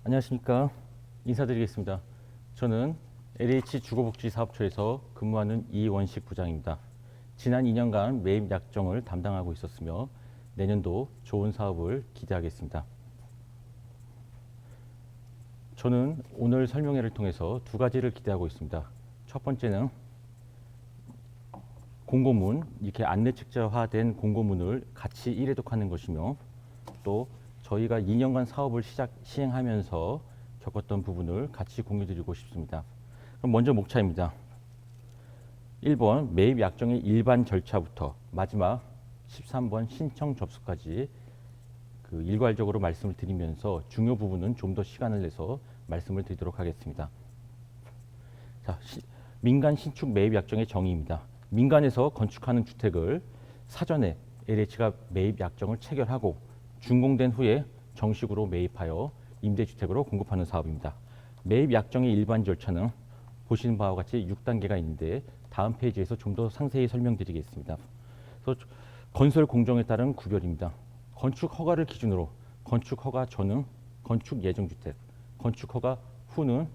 안녕하십니까. 인사드리겠습니다. 저는 LH 주거복지사업처에서 근무하는 이원식 부장입니다. 지난 2년간 매입 약정을 담당하고 있었으며 내년도 좋은 사업을 기대하겠습니다. 저는 오늘 설명회를 통해서 두 가지를 기대하고 있습니다. 첫 번째는 공고문, 이렇게 안내책자화된 공고문을 같이 일회독하는 것이며, 또 저희가 2년간 사업을 시행하면서 겪었던 부분을 같이 공유드리고 싶습니다. 그럼 먼저 목차입니다. 1번 매입 약정의 일반 절차부터 마지막 13번 신청 접수까지 일괄적으로 말씀을 드리면서 중요 부분은 좀 더 시간을 내서 말씀을 드리도록 하겠습니다. 자, 민간 신축 매입 약정의 정의입니다. 민간에서 건축하는 주택을 사전에 LH가 매입 약정을 체결하고 준공된 후에 정식으로 매입하여 임대주택으로 공급하는 사업입니다. 매입 약정의 일반 절차는 보시는 바와 같이 6단계가 있는데 다음 페이지에서 좀 더 상세히 설명드리겠습니다. 그래서 건설 공정에 따른 구별입니다. 건축 허가를 기준으로 건축 허가 전은 건축 예정주택, 건축 허가 후는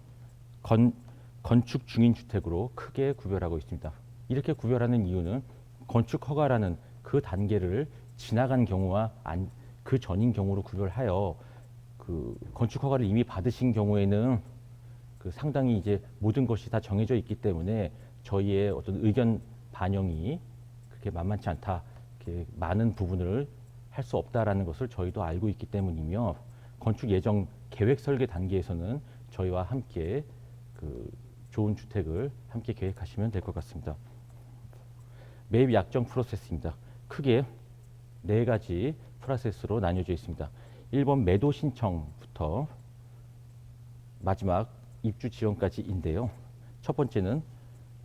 건축 중인 주택으로 크게 구별하고 있습니다. 이렇게 구별하는 이유는 건축 허가라는 그 단계를 지나간 경우와 그 전인 경우로 구별하여 건축 허가를 이미 받으신 경우에는 상당히 이제 모든 것이 다 정해져 있기 때문에 저희의 어떤 의견 반영이 그렇게 만만치 않다, 이렇게 많은 부분을 할 수 없다라는 것을 저희도 알고 있기 때문이며, 건축 예정 계획 설계 단계에서는 저희와 함께 좋은 주택을 함께 계획하시면 될 것 같습니다. 매입 약정 프로세스입니다. 크게 4가지 프로세스로 나뉘어져 있습니다. 1번 매도 신청부터 마지막 입주 지원까지인데요. 첫 번째는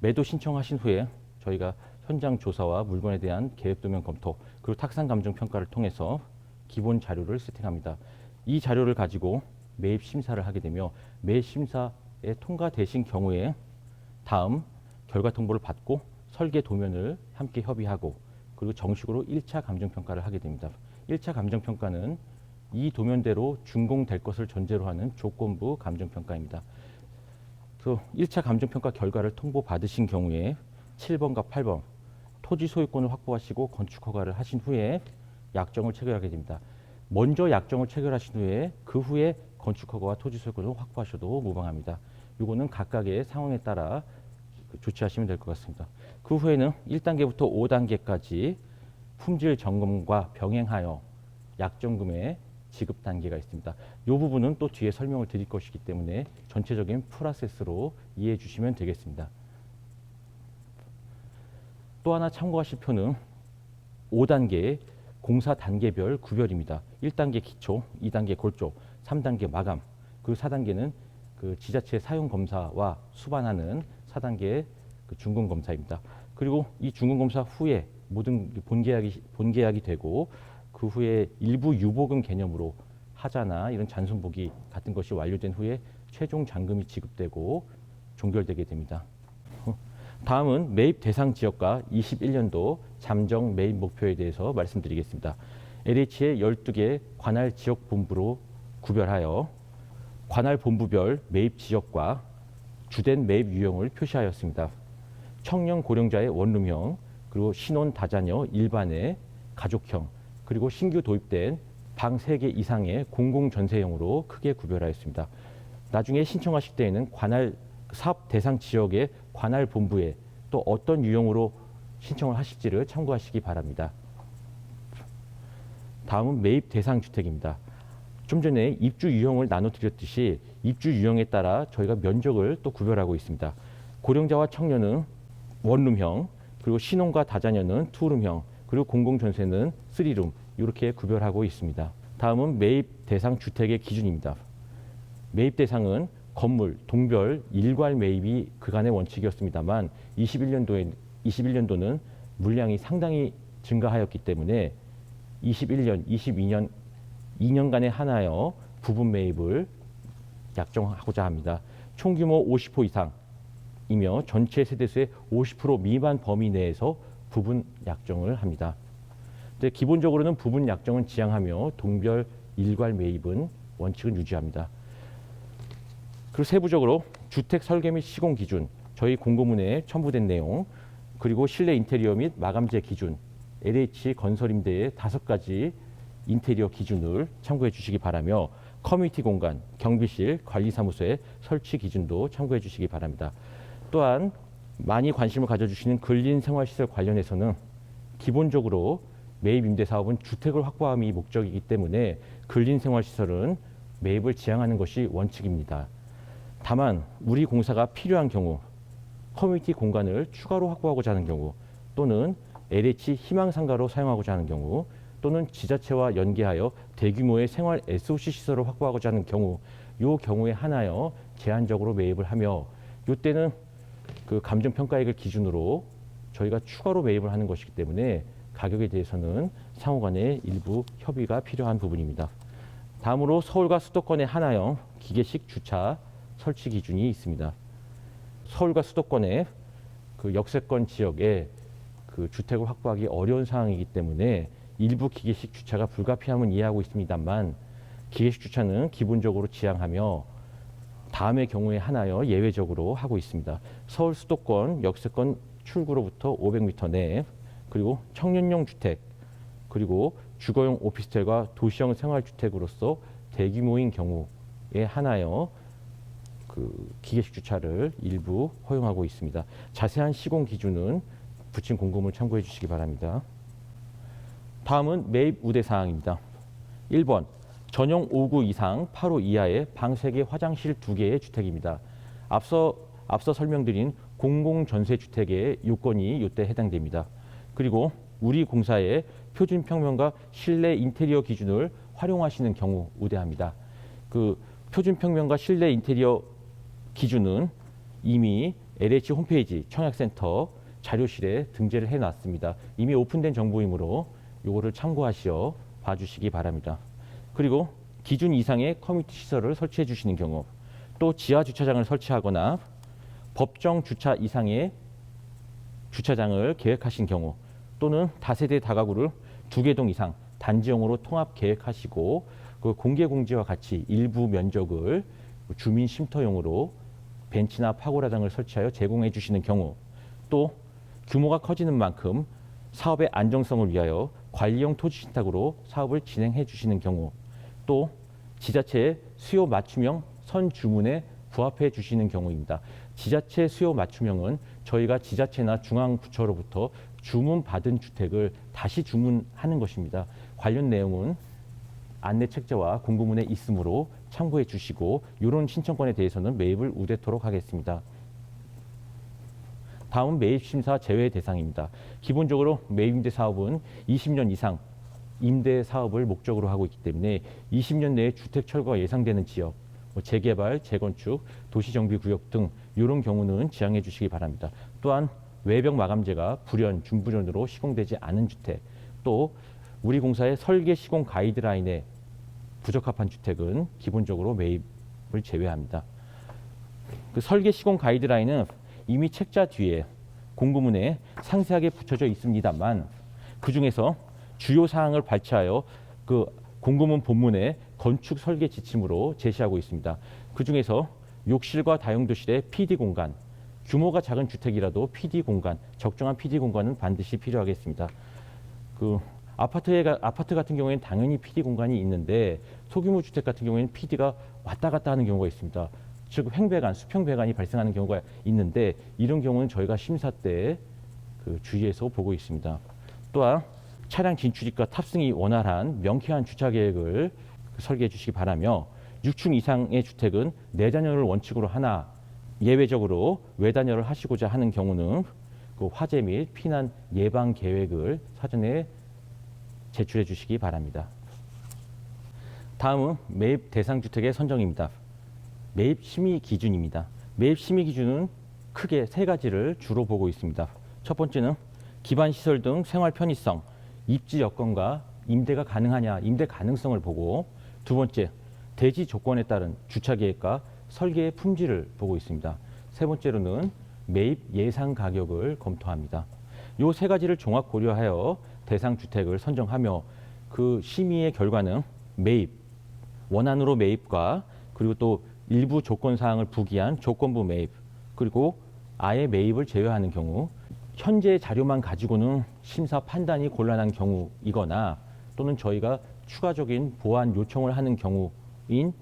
매도 신청하신 후에 저희가 현장 조사와 물건에 대한 계획 도면 검토, 그리고 탁상 감정 평가를 통해서 기본 자료를 세팅합니다. 이 자료를 가지고 매입 심사를 하게 되며, 매입 심사에 통과되신 경우에 다음 결과 통보를 받고 설계 도면을 함께 협의하고, 그리고 정식으로 1차 감정 평가를 하게 됩니다. 1차 감정 평가는 이 도면대로 준공될 것을 전제로 하는 조건부 감정 평가입니다. 1차 감정 평가 결과를 통보받으신 경우에 7번과 8번 토지 소유권을 확보하시고 건축 허가를 하신 후에 약정을 체결하게 됩니다. 먼저 약정을 체결하신 후에 그 후에 건축 허가와 토지 소유권을 확보하셔도 무방합니다. 이거는 각각의 상황에 따라 조치하시면 될 것 같습니다. 그 후에는 1단계부터 5단계까지 품질 점검과 병행하여 약정금의 지급 단계가 있습니다. 이 부분은 또 뒤에 설명을 드릴 것이기 때문에 전체적인 프로세스로 이해해 주시면 되겠습니다. 또 하나 참고하실 표는 5단계의 공사 단계별 구별입니다. 1단계 기초, 2단계 골조, 3단계 마감, 그리고 4단계는 지자체 사용 검사와 수반하는 4단계 준공 검사입니다. 그리고 이 준공 검사 후에 모든 본계약이 되고, 그 후에 일부 유보금 개념으로 하자나 이런 잔손보기 같은 것이 완료된 후에 최종 잔금이 지급되고 종결되게 됩니다. 다음은 매입 대상 지역과 21년도 잠정 매입 목표에 대해서 말씀드리겠습니다. LH의 12개 관할 지역 본부로 구별하여 관할 본부별 매입 지역과 주된 매입 유형을 표시하였습니다. 청년 고령자의 원룸형, 그리고 신혼 다자녀 일반의 가족형, 그리고 신규 도입된 방 3개 이상의 공공전세형으로 크게 구별하였습니다. 나중에 신청하실 때에는 관할 사업 대상 지역의 관할 본부에 또 어떤 유형으로 신청을 하실지를 참고하시기 바랍니다. 다음은 매입 대상 주택입니다. 좀 전에 입주 유형을 나눠드렸듯이 입주 유형에 따라 저희가 면적을 또 구별하고 있습니다. 고령자와 청년은 원룸형, 그리고 신혼과 다자녀는 투룸형, 그리고 공공전세는 3룸, 이렇게 구별하고 있습니다. 다음은 매입 대상 주택의 기준입니다. 매입 대상은 건물, 동별, 일괄 매입이 그간의 원칙이었습니다만 21년도는 물량이 상당히 증가하였기 때문에 21년, 22년 2년간에 하나여 부분 매입을 약정하고자 합니다. 총규모 50호 이상이며 전체 세대수의 50% 미만 범위 내에서 부분 약정을 합니다. 근데 기본적으로는 부분 약정은 지향하며 동별 일괄 매입은 원칙은 유지합니다. 그리고 세부적으로 주택 설계 및 시공 기준, 저희 공고문에 첨부된 내용, 그리고 실내 인테리어 및 마감재 기준, LH 건설임대의 5가지 인테리어 기준을 참고해 주시기 바라며 커뮤니티 공간, 경비실, 관리사무소의 설치 기준도 참고해 주시기 바랍니다. 또한 많이 관심을 가져주시는 근린생활시설 관련해서는 기본적으로 매입 임대 사업은 주택을 확보함이 목적이기 때문에 근린생활시설은 매입을 지향하는 것이 원칙입니다. 다만 우리 공사가 필요한 경우, 커뮤니티 공간을 추가로 확보하고자 하는 경우, 또는 LH 희망상가로 사용하고자 하는 경우, 또는 지자체와 연계하여 대규모의 생활 SOC 시설을 확보하고자 하는 경우, 요 경우에 한하여 제한적으로 매입을 하며, 요때는 그 감정평가액을 기준으로 저희가 추가로 매입을 하는 것이기 때문에 가격에 대해서는 상호간의 일부 협의가 필요한 부분입니다. 다음으로 서울과 수도권에 한하여 기계식 주차 설치 기준이 있습니다. 서울과 수도권의 그 역세권 지역에 그 주택을 확보하기 어려운 상황이기 때문에 일부 기계식 주차가 불가피함은 이해하고 있습니다만, 기계식 주차는 기본적으로 지향하며 다음의 경우에 한하여 예외적으로 하고 있습니다. 서울 수도권 역세권 출구로부터 500m 내, 그리고 청년용 주택, 그리고 주거용 오피스텔과 도시형 생활주택으로서 대규모인 경우에 한하여 그 기계식 주차를 일부 허용하고 있습니다. 자세한 시공 기준은 부친 공고문을 참고해 주시기 바랍니다. 다음은 매입 우대 사항입니다. 1번, 전용 5구 이상 8호 이하의 방 3개, 화장실 2개의 주택입니다. 앞서 설명드린 공공전세주택의 요건이 이때 해당됩니다. 그리고 우리 공사의 표준 평면과 실내 인테리어 기준을 활용하시는 경우 우대합니다. 그 표준 평면과 실내 인테리어 기준은 이미 LH 홈페이지 청약센터 자료실에 등재를 해놨습니다. 이미 오픈된 정보이므로 이거를 참고하시어 봐주시기 바랍니다. 그리고 기준 이상의 커뮤니티 시설을 설치해 주시는 경우, 또 지하 주차장을 설치하거나 법정 주차 이상의 주차장을 계획하신 경우, 또는 다세대 다가구를 2개동 이상 단지형으로 통합 계획하시고 그 공개 공지와 같이 일부 면적을 주민 쉼터용으로 벤치나 파고라 등을 설치하여 제공해 주시는 경우, 또 규모가 커지는 만큼 사업의 안정성을 위하여 관리형 토지 신탁으로 사업을 진행해 주시는 경우, 또 지자체의 수요 맞춤형 선주문에 부합해 주시는 경우입니다. 지자체 수요 맞춤형은 저희가 지자체나 중앙부처로부터 주문받은 주택을 다시 주문하는 것입니다. 관련 내용은 안내 책자와 공고문에 있으므로 참고해 주시고, 이런 신청권에 대해서는 매입을 우대토록 하겠습니다. 다음 매입 심사 제외 대상입니다. 기본적으로 매입 임대 사업은 20년 이상 임대 사업을 목적으로 하고 있기 때문에 20년 내에 주택 철거가 예상되는 지역, 재개발, 재건축, 도시정비구역 등 이런 경우는 지양해 주시기 바랍니다. 또한 외벽 마감재가 불연, 중불연으로 시공되지 않은 주택, 또 우리 공사의 설계 시공 가이드라인에 부적합한 주택은 기본적으로 매입을 제외합니다. 그 설계 시공 가이드라인은 이미 책자 뒤에 공고문에 상세하게 붙여져 있습니다만, 그 중에서 주요 사항을 발췌하여 그 공고문 본문에 건축 설계 지침으로 제시하고 있습니다. 그 중에서 욕실과 다용도실의 PD 공간, 규모가 작은 주택이라도 PD 공간, 적정한 PD 공간은 반드시 필요하겠습니다. 그 아파트 같은 경우에는 당연히 PD 공간이 있는데 소규모 주택 같은 경우에는 PD가 왔다 갔다 하는 경우가 있습니다. 즉 횡배관, 수평배관이 발생하는 경우가 있는데, 이런 경우는 저희가 심사 때 그 주의해서 보고 있습니다. 또한 차량 진출입과 탑승이 원활한 명쾌한 주차 계획을 설계해 주시기 바라며, 6층 이상의 주택은 내단열을 원칙으로 하나 예외적으로 외단열을 하시고자 하는 경우는 그 화재 및 피난 예방 계획을 사전에 제출해 주시기 바랍니다. 다음은 매입 대상 주택의 선정입니다. 매입 심의 기준입니다. 매입 심의 기준은 크게 3가지를 주로 보고 있습니다. 첫 번째는 기반 시설 등 생활 편의성, 입지 여건과 임대가 가능하냐, 임대 가능성을 보고, 두 번째, 대지 조건에 따른 주차 계획과 설계의 품질을 보고 있습니다. 세 번째로는 매입 예상 가격을 검토합니다. 이 3가지를 종합 고려하여 대상 주택을 선정하며, 그 심의의 결과는 매입, 원안으로 매입과 그리고 또 일부 조건 사항을 부기한 조건부 매입, 그리고 아예 매입을 제외하는 경우, 현재 자료만 가지고는 심사 판단이 곤란한 경우이거나 또는 저희가 추가적인 보완 요청을 하는 경우인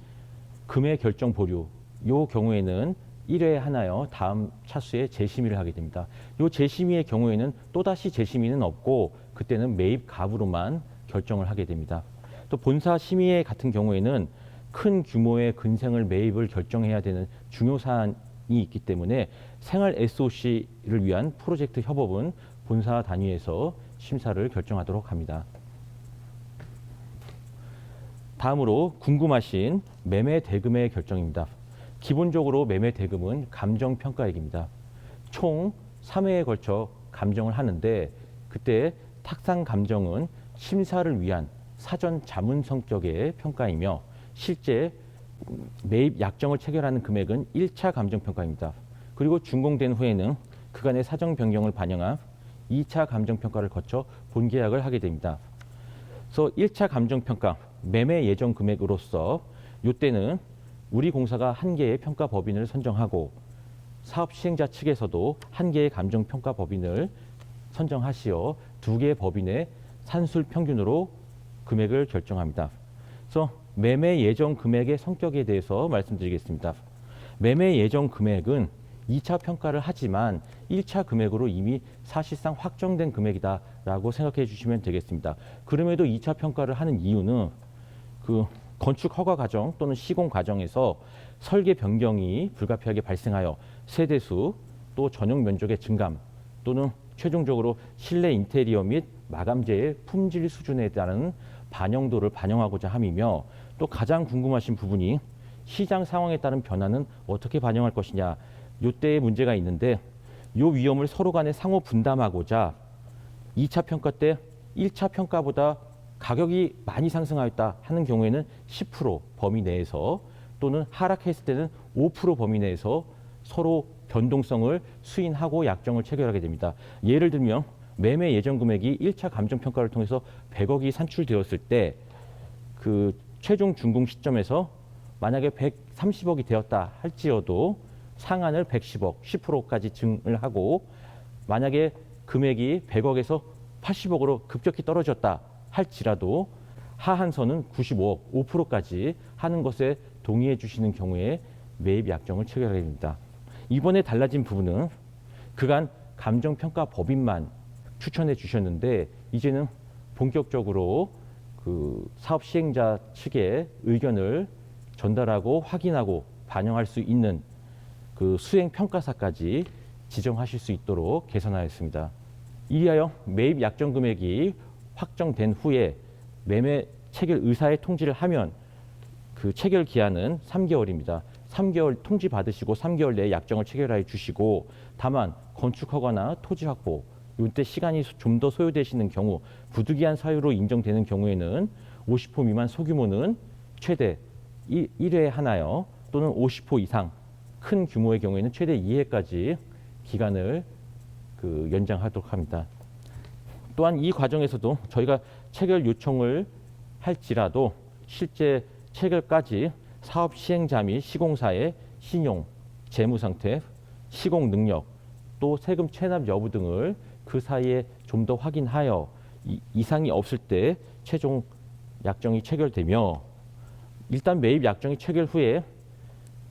금액 결정 보류, 이 경우에는 1회에 하나요 다음 차수에 재심의를 하게 됩니다. 이 재심의의 경우에는 또다시 재심의는 없고 그때는 매입 가부로만 결정을 하게 됩니다. 또 본사 심의 같은 경우에는 큰 규모의 근생을 매입을 결정해야 되는 중요 사안이 있기 때문에 생활 SOC를 위한 프로젝트 협업은 본사 단위에서 심사를 결정하도록 합니다. 다음으로 궁금하신 매매 대금의 결정입니다. 기본적으로 매매 대금은 감정평가액입니다. 총 3회에 걸쳐 감정을 하는데 그때 탁상 감정은 심사를 위한 사전 자문 성격의 평가이며 실제 매입 약정을 체결하는 금액은 1차 감정평가입니다. 그리고 준공된 후에는 그간의 사정 변경을 반영한 2차 감정평가를 거쳐 본계약을 하게 됩니다. 그래서 1차 감정평가, 매매 예정 금액으로서 이때는 우리 공사가 한 개의 평가 법인을 선정하고 사업 시행자 측에서도 한 개의 감정평가 법인을 선정하시어 두 개의 법인의 산술 평균으로 금액을 결정합니다. 그래서 매매 예정 금액의 성격에 대해서 말씀드리겠습니다. 매매 예정 금액은 2차 평가를 하지만 1차 금액으로 이미 사실상 확정된 금액이다라고 생각해 주시면 되겠습니다. 그럼에도 2차 평가를 하는 이유는 그 건축 허가 과정 또는 시공 과정에서 설계 변경이 불가피하게 발생하여 세대수 또 전용 면적의 증감 또는 최종적으로 실내 인테리어 및 마감재의 품질 수준에 따른 반영도를 반영하고자 함이며 또 가장 궁금하신 부분이 시장 상황에 따른 변화는 어떻게 반영할 것이냐, 이때의 문제가 있는데 이 위험을 서로 간에 상호 분담하고자 2차 평가 때 1차 평가보다 가격이 많이 상승하였다 하는 경우에는 10% 범위 내에서 또는 하락했을 때는 5% 범위 내에서 서로 변동성을 수인하고 약정을 체결하게 됩니다. 예를 들면 매매 예정 금액이 1차 감정평가를 통해서 100억이 산출되었을 때 그 최종 준공 시점에서 만약에 130억이 되었다 할지어도 상한을 110억, 10%까지 증을 하고 만약에 금액이 100억에서 80억으로 급격히 떨어졌다 할지라도 하한선은 95억, 5%까지 하는 것에 동의해 주시는 경우에 매입 약정을 체결하게 됩니다. 이번에 달라진 부분은 그간 감정평가 법인만 추천해 주셨는데 이제는 본격적으로 그 사업 시행자 측의 의견을 전달하고 확인하고 반영할 수 있는 그 수행 평가사까지 지정하실 수 있도록 개선하였습니다. 이리하여 매입 약정 금액이 확정된 후에 매매 체결 의사의 통지를 하면 그 체결 기한은 3개월입니다. 3개월 통지 받으시고 3개월 내에 약정을 체결하여 주시고 다만 건축 허가나 토지 확보 이때 시간이 좀 더 소요되시는 경우 부득이한 사유로 인정되는 경우에는 50호 미만 소규모는 최대 1회에 하나요 또는 50호 이상 큰 규모의 경우에는 최대 2회까지 기간을 그 연장하도록 합니다. 또한 이 과정에서도 저희가 체결 요청을 할지라도 실제 체결까지 사업 시행자 및 시공사의 신용, 재무 상태, 시공 능력, 또 세금 체납 여부 등을 그 사이에 좀 더 확인하여 이상이 없을 때 최종 약정이 체결되며 일단 매입 약정이 체결 후에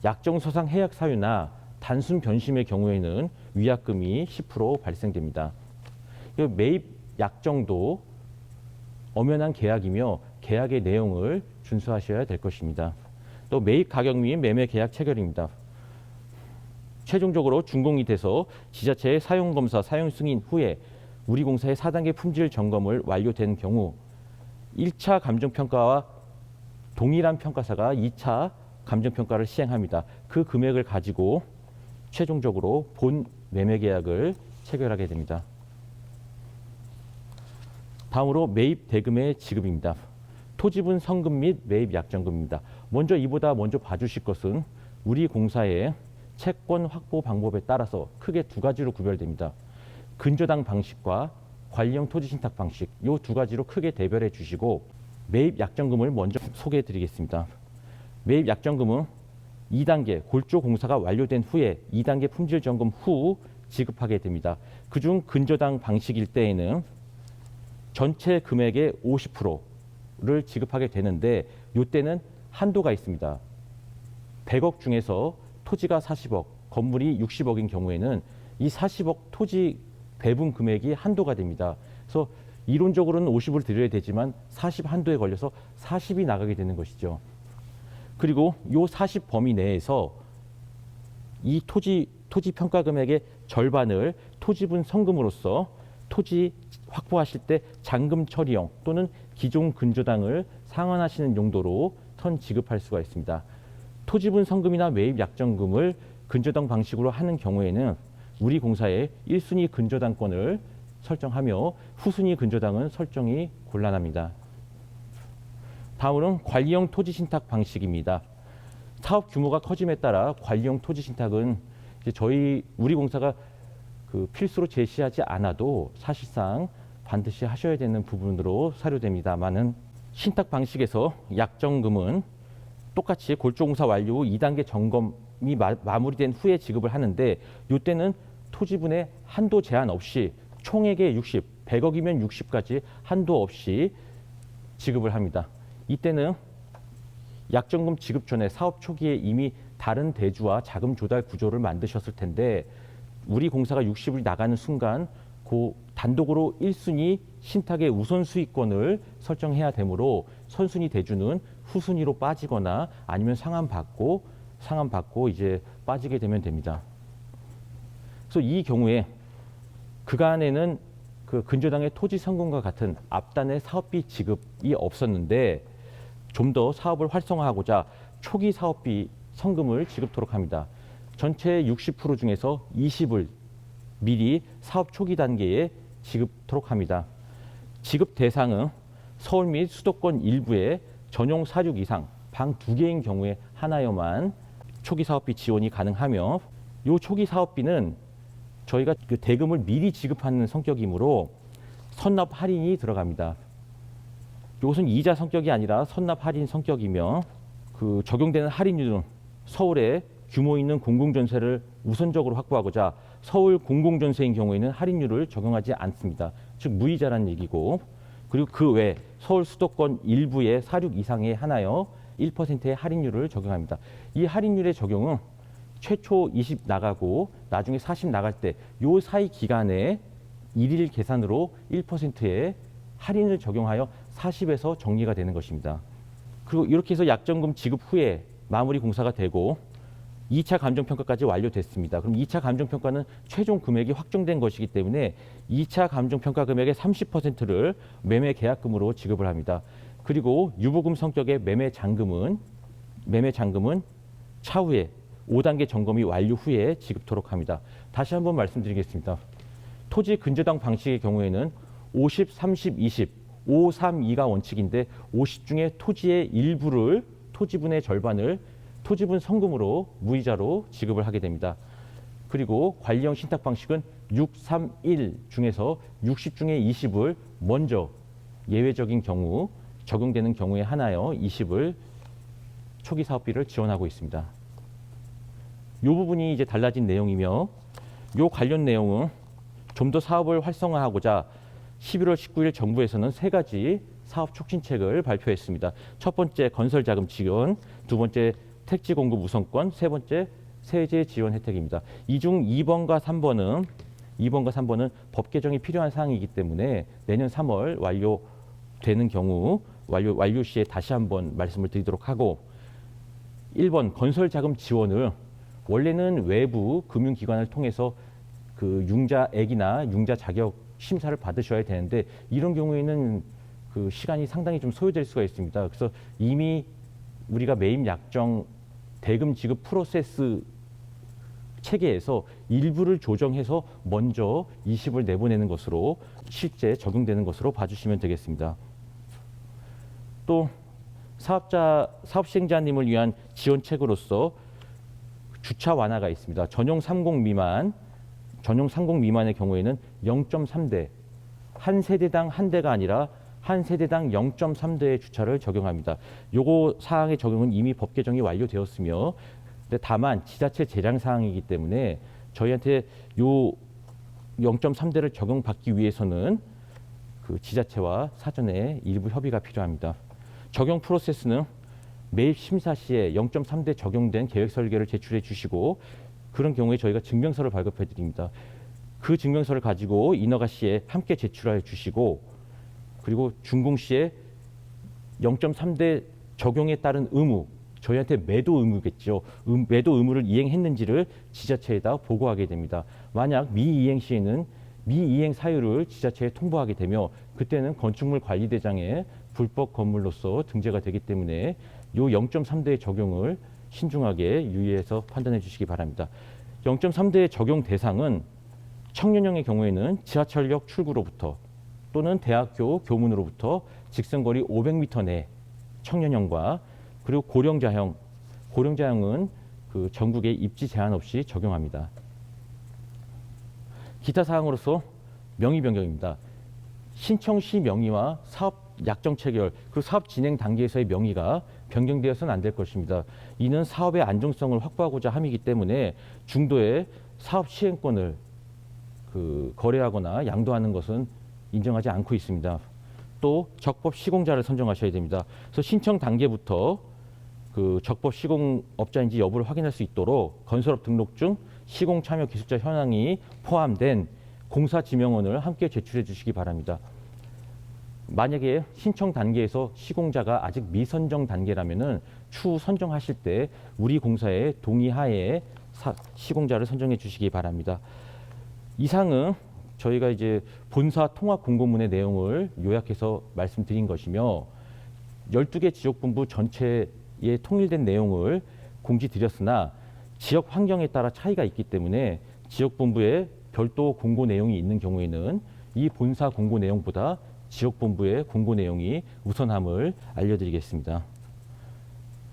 약정서상 해약 사유나 단순 변심의 경우에는 위약금이 10% 발생됩니다. 매입 약정도 엄연한 계약이며 계약의 내용을 준수하셔야 될 것입니다. 또 매입 가격 및 매매 계약 체결입니다. 최종적으로 준공이 돼서 지자체의 사용검사 사용 승인 후에 우리 공사의 4단계 품질 점검을 완료된 경우 1차 감정평가와 동일한 평가사가 2차 감정평가를 시행합니다. 그 금액을 가지고 최종적으로 본 매매 계약을 체결하게 됩니다. 다음으로 매입 대금의 지급입니다. 토지분 성금 및 매입 약정금입니다. 이보다 먼저 봐주실 것은 우리 공사의 채권 확보 방법에 따라서 크게 두 가지로 구별됩니다. 근저당 방식과 관리형 토지 신탁 방식 이 두 가지로 크게 대별해 주시고 매입 약정금을 먼저 소개해 드리겠습니다. 매입 약정금은 2단계 골조 공사가 완료된 후에 2단계 품질 점검 후 지급하게 됩니다. 그중 근저당 방식일 때에는 전체 금액의 50%를 지급하게 되는데 이때는 한도가 있습니다. 100억 중에서 토지가 40억, 건물이 60억인 경우에는 이 40억 토지 배분 금액이 한도가 됩니다. 그래서 이론적으로는 50을 드려야 되지만 40 한도에 걸려서 40이 나가게 되는 것이죠. 그리고 이 40 범위 내에서 이 토지 평가 금액의 절반을 토지분 성금으로서 토지 확보하실 때 잔금 처리형 또는 기존 근저당을 상환하시는 용도로 선 지급할 수가 있습니다. 토지분 성금이나 매입 약정금을 근저당 방식으로 하는 경우에는 우리 공사의 1순위 근저당권을 설정하며 후순위 근저당은 설정이 곤란합니다. 다음으로는 관리형 토지 신탁 방식입니다. 사업 규모가 커짐에 따라 관리형 토지 신탁은 이제 우리 공사가 그 필수로 제시하지 않아도 사실상 반드시 하셔야 되는 부분으로 사료됩니다만은 신탁 방식에서 약정금은 똑같이 골조공사 완료 후 2단계 점검이 마무리된 후에 지급을 하는데 이때는 토지분의 한도 제한 없이 총액의 60, 100억이면 60까지 한도 없이 지급을 합니다. 이때는 약정금 지급 전에 사업 초기에 이미 다른 대주와 자금 조달 구조를 만드셨을 텐데 우리 공사가 60을 나가는 순간 그 단독으로 1순위 신탁의 우선 수익권을 설정해야 되므로 선순위 대주는 후순위로 빠지거나 아니면 상환받고 이제 빠지게 되면 됩니다. 그래서 이 경우에 그간에는 그 근저당의 토지 성금과 같은 앞단의 사업비 지급이 없었는데 좀 더 사업을 활성화하고자 초기 사업비 성금을 지급토록 합니다. 전체 60% 중에서 20을 미리 사업 초기 단계에 지급토록 합니다. 지급 대상은 서울 및 수도권 일부의 전용 사육 이상 방 2개인 경우에 하나여만 초기 사업비 지원이 가능하며 이 초기 사업비는 저희가 그 대금을 미리 지급하는 성격이므로 선납 할인이 들어갑니다. 이것은 이자 성격이 아니라 선납 할인 성격이며 그 적용되는 할인율은 서울에 규모 있는 공공전세를 우선적으로 확보하고자 서울 공공전세인 경우에는 할인율을 적용하지 않습니다. 즉 무이자라는 얘기고 그리고 그 외 서울 수도권 일부의 사륙 이상에 하나여 1%의 할인율을 적용합니다. 이 할인율의 적용은 최초 20 나가고 나중에 40 나갈 때 요 사이 기간에 일일 계산으로 1%의 할인을 적용하여 40에서 정리가 되는 것입니다. 그리고 이렇게 해서 약정금 지급 후에 마무리 공사가 되고 2차 감정평가까지 완료됐습니다. 그럼 2차 감정평가는 최종 금액이 확정된 것이기 때문에 2차 감정평가 금액의 30%를 매매 계약금으로 지급을 합니다. 그리고 유보금 성격의 매매 잔금은 차후에 5단계 점검이 완료 후에 지급토록 합니다. 다시 한번 말씀드리겠습니다. 토지 근저당 방식의 경우에는 50, 30, 20, 5, 3, 2가 원칙인데 50 중에 토지의 일부를 토지분의 절반을 토지분 성금으로 무이자로 지급을 하게 됩니다. 그리고 관리형 신탁 방식은 6, 3, 1 중에서 60 중에 20을 먼저 예외적인 경우 적용되는 경우에 하나여 20을 초기 사업비를 지원하고 있습니다. 이 부분이 이제 달라진 내용이며 이 관련 내용은 좀 더 사업을 활성화하고자 11월 19일 정부에서는 3가지 사업 촉진책을 발표했습니다. 첫 번째 건설자금 지원, 두 번째 택지 공급 우선권, 세 번째 세제 지원 혜택입니다. 이 중 2번과 3번은 법 개정이 필요한 사항이기 때문에 내년 3월 완료되는 경우 완료 시에 다시 한번 말씀을 드리도록 하고 1번 건설자금 지원을 원래는 외부 금융기관을 통해서 그 융자액이나 융자 자격 심사를 받으셔야 되는데 이런 경우에는 그 시간이 상당히 좀 소요될 수가 있습니다. 그래서 이미 우리가 매입 약정 대금 지급 프로세스 체계에서 일부를 조정해서 먼저 20을 내보내는 것으로 실제 적용되는 것으로 봐주시면 되겠습니다. 또 사업 시행자님을 위한 지원책으로서 주차 완화가 있습니다. 전용 30 미만의 경우에는 0.3대, 한 세대당 한 대가 아니라 한 세대당 0.3대의 주차를 적용합니다. 요거 사항의 적용은 이미 법 개정이 완료되었으며 근데 다만 지자체 재량 사항이기 때문에 저희한테 요 0.3대를 적용받기 위해서는 그 지자체와 사전에 일부 협의가 필요합니다. 적용 프로세스는 매입 심사 시에 0.3대 적용된 계획 설계를 제출해 주시고 그런 경우에 저희가 증명서를 발급해 드립니다. 그 증명서를 가지고 인허가 시에 함께 제출해 주시고 그리고 준공 시에 0.3대 적용에 따른 의무, 저희한테 매도 의무겠죠. 매도 의무를 이행했는지를 지자체에다 보고하게 됩니다. 만약 미이행 시에는 미이행 사유를 지자체에 통보하게 되며 그때는 건축물 관리대장에 불법 건물로서 등재가 되기 때문에 이 0.3대의 적용을 신중하게 유의해서 판단해 주시기 바랍니다. 0.3대의 적용 대상은 청년형의 경우에는 지하철역 출구로부터 또는 대학교 교문으로부터 직선거리 500m 내 청년형과 그리고 고령자형은 그 전국에 입지 제한 없이 적용합니다. 기타 사항으로서 명의 변경입니다. 신청 시 명의와 사업 약정 체결 그리고 사업 진행 단계에서의 명의가 변경되어서는 안 될 것입니다. 이는 사업의 안정성을 확보하고자 함이기 때문에 중도에 사업 시행권을 거래하거나 양도하는 것은 인정하지 않고 있습니다. 또 적법 시공자를 선정하셔야 됩니다. 그래서 신청 단계부터 그 적법 시공업자인지 여부를 확인할 수 있도록 건설업 등록증, 시공 참여 기술자 현황이 포함된 공사 지명원을 함께 제출해 주시기 바랍니다. 만약에 신청 단계에서 시공자가 아직 미선정 단계라면은 추후 선정하실 때 우리 공사의 동의하에 시공자를 선정해 주시기 바랍니다. 이상은 저희가 이제 본사 통합 공고문의 내용을 요약해서 말씀드린 것이며 12개 지역본부 전체에 통일된 내용을 공지드렸으나 지역 환경에 따라 차이가 있기 때문에 지역본부에 별도 공고 내용이 있는 경우에는 이 본사 공고 내용보다 지역본부의 공고 내용이 우선함을 알려드리겠습니다.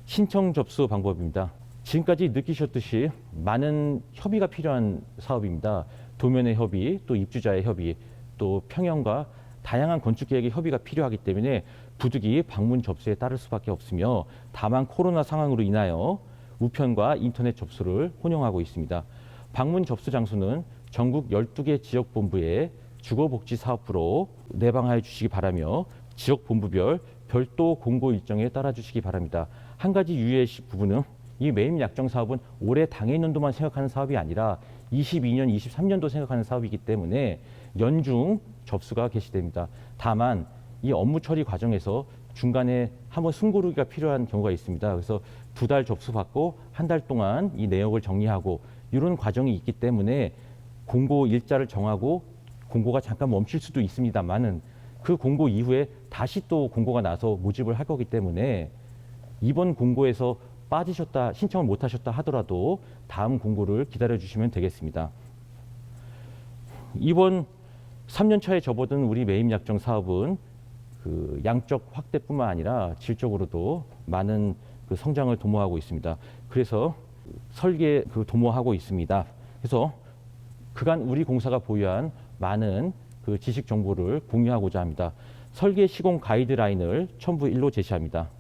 신청 접수 방법입니다. 지금까지 느끼셨듯이 많은 협의가 필요한 사업입니다. 도면의 협의, 또 입주자의 협의, 또 평형과 다양한 건축계획의 협의가 필요하기 때문에 부득이 방문 접수에 따를 수밖에 없으며 다만 코로나 상황으로 인하여 우편과 인터넷 접수를 혼용하고 있습니다. 방문 접수 장소는 전국 12개 지역본부에 주거복지사업부로 내방하여 주시기 바라며 지역본부별 별도 공고 일정에 따라 주시기 바랍니다. 한 가지 유의하실 부분은 이 매입 약정 사업은 올해 당해년도만 생각하는 사업이 아니라 22년, 23년도 생각하는 사업이기 때문에 연중 접수가 개시됩니다. 다만 이 업무 처리 과정에서 중간에 한번 숨고르기가 필요한 경우가 있습니다. 그래서 2달 접수받고 한 달 동안 이 내역을 정리하고 이런 과정이 있기 때문에 공고 일자를 정하고 공고가 잠깐 멈출 수도 있습니다만은 그 공고 이후에 다시 또 공고가 나서 모집을 할 거기 때문에 이번 공고에서 빠지셨다, 신청을 못 하셨다 하더라도 다음 공고를 기다려 주시면 되겠습니다. 이번 3년 차에 접어든 우리 매입 약정 사업은 그 양적 확대뿐만 아니라 질적으로도 많은 그 성장을 도모하고 있습니다. 그래서 설계 도모하고 있습니다. 그래서 그간 우리 공사가 보유한 많은 그 지식 정보를 공유하고자 합니다. 설계 시공 가이드라인을 첨부 1로 제시합니다.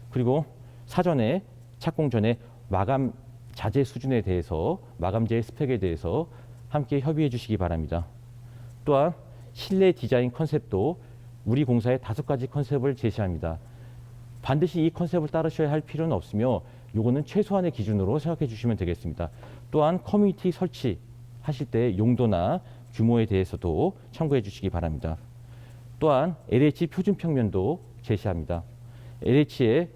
그리고 사전에 착공 전에 마감 자재 수준에 대해서 마감재의 스펙에 대해서 함께 협의해 주시기 바랍니다. 또한 실내 디자인 컨셉도 우리 공사의 5가지 컨셉을 제시합니다. 반드시 이 컨셉을 따르셔야 할 필요는 없으며 요거는 최소한의 기준으로 생각해 주시면 되겠습니다. 또한 커뮤니티 설치하실 때 용도나 규모에 대해서도 참고해 주시기 바랍니다. 또한 LH 표준 평면도 제시합니다. LH의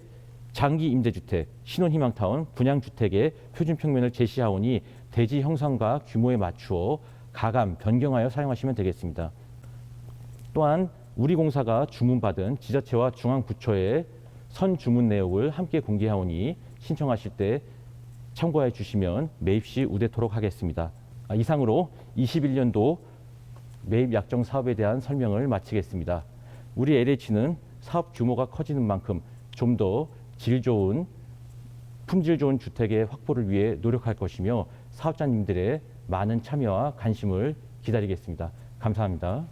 장기 임대주택, 신혼희망타운, 분양주택의 표준 평면을 제시하오니 대지 형상과 규모에 맞추어 가감, 변경하여 사용하시면 되겠습니다. 또한 우리 공사가 주문받은 지자체와 중앙부처의 선주문 내역을 함께 공개하오니 신청하실 때 참고해 주시면 매입 시 우대토록 하겠습니다. 이상으로 21년도 매입 약정 사업에 대한 설명을 마치겠습니다. 우리 LH는 사업 규모가 커지는 만큼 좀 더 질 좋은, 품질 좋은 주택의 확보를 위해 노력할 것이며 사업자님들의 많은 참여와 관심을 기다리겠습니다. 감사합니다.